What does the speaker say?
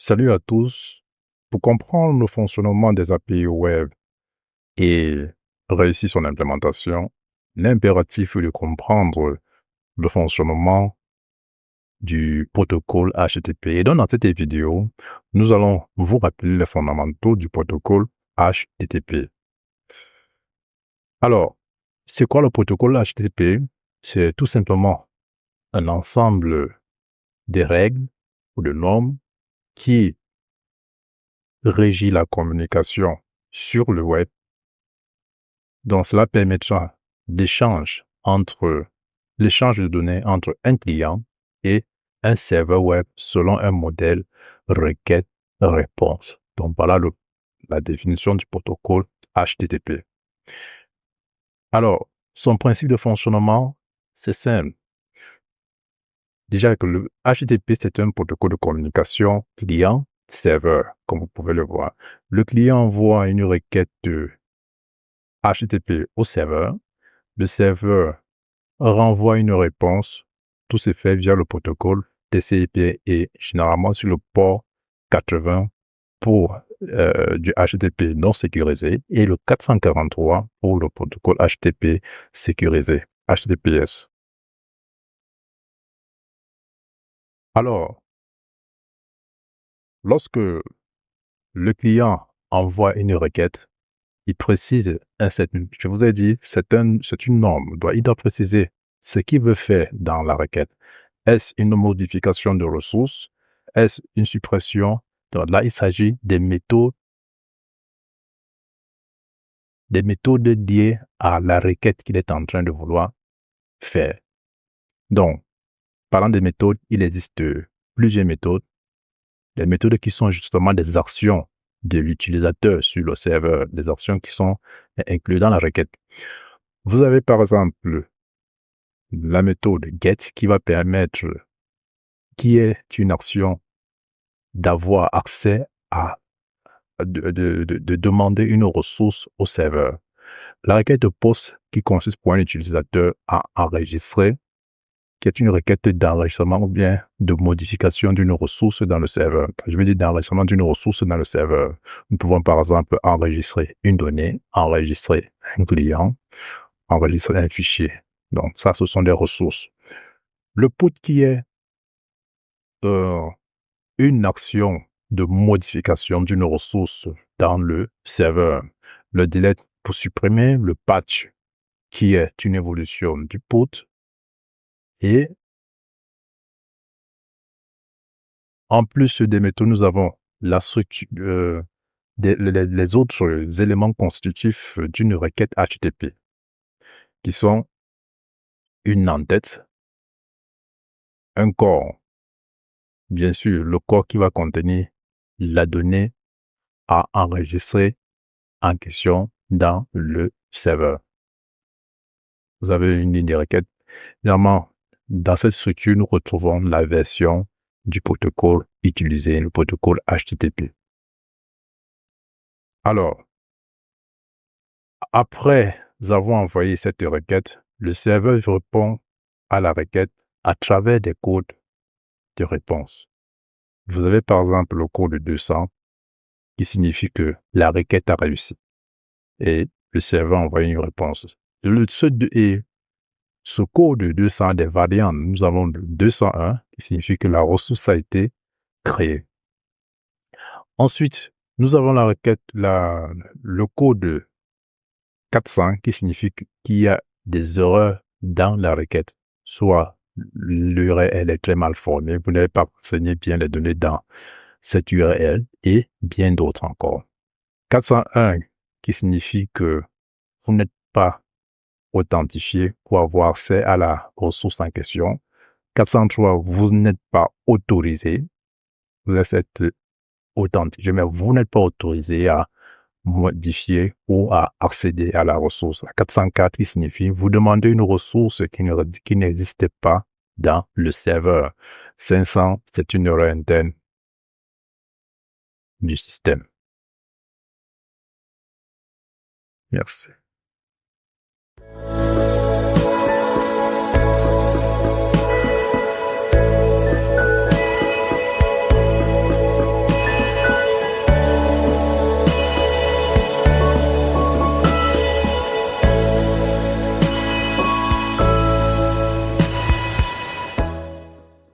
Salut à tous. Pour comprendre le fonctionnement des API web et réussir son implémentation, l'impératif est de comprendre le fonctionnement du protocole HTTP. Et donc, dans cette vidéo, nous allons vous rappeler les fondamentaux du protocole HTTP. Alors, c'est quoi le protocole HTTP? C'est tout simplement un ensemble de règles ou de normes qui régit la communication sur le web. Donc, cela permettra l'échange de données entre un client et un serveur web selon un modèle requête-réponse. Donc, voilà la définition du protocole HTTP. Alors, son principe de fonctionnement, c'est simple. Déjà que le HTTP, c'est un protocole de communication client-serveur, comme vous pouvez le voir. Le client envoie une requête de HTTP au serveur. Le serveur renvoie une réponse. Tout se fait via le protocole TCP et généralement sur le port 80 pour du HTTP non sécurisé et le 443 pour le protocole HTTP sécurisé, HTTPS. Alors, lorsque le client envoie une requête, il précise je vous ai dit, c'est une norme. Il doit préciser ce qu'il veut faire dans la requête. Est-ce une modification de ressources? Est-ce une suppression? Donc là, il s'agit des méthodes liées à la requête qu'il est en train de vouloir faire. Donc, parlant des méthodes, il existe plusieurs méthodes. Les méthodes qui sont justement des actions de l'utilisateur sur le serveur, des actions qui sont incluses dans la requête. Vous avez par exemple la méthode get qui est une action d'avoir accès à de demander une ressource au serveur. La requête de post qui consiste pour un utilisateur à enregistrer, qui est une requête d'enregistrement ou bien de modification d'une ressource dans le serveur. Quand je veux dire d'enregistrement d'une ressource dans le serveur, nous pouvons par exemple enregistrer une donnée, enregistrer un client, enregistrer un fichier. Donc ça, ce sont des ressources. Le put qui est une action de modification d'une ressource dans le serveur. Le delete pour supprimer, le patch qui est une évolution du put. Et en plus des méthodes, nous avons la structure, les autres éléments constitutifs d'une requête HTTP qui sont une en-tête, un corps, bien sûr, le corps qui va contenir la donnée à enregistrer en question dans le serveur. Vous avez une ligne de requête. Évidemment, dans cette structure, nous retrouvons la version du protocole utilisé, le protocole HTTP. Alors, après avoir envoyé cette requête, le serveur répond à la requête à travers des codes de réponse. Vous avez par exemple le code 200 qui signifie que la requête a réussi et le serveur envoie une réponse. Ce code 200 a des variantes. Nous avons le 201 qui signifie que la ressource a été créée. Ensuite, nous avons le code 400 qui signifie qu'il y a des erreurs dans la requête. Soit l'URL est très mal formée, vous n'avez pas renseigné bien les données dans cette URL et bien d'autres encore. 401 qui signifie que vous n'êtes pas authentifié pour avoir accès à la ressource en question. 403, vous n'êtes pas autorisé. Vous êtes authentifié, mais vous n'êtes pas autorisé à modifier ou à accéder à la ressource. 404 qui signifie vous demandez une ressource qui n'existe pas dans le serveur. 500, c'est une erreur interne du système. Merci.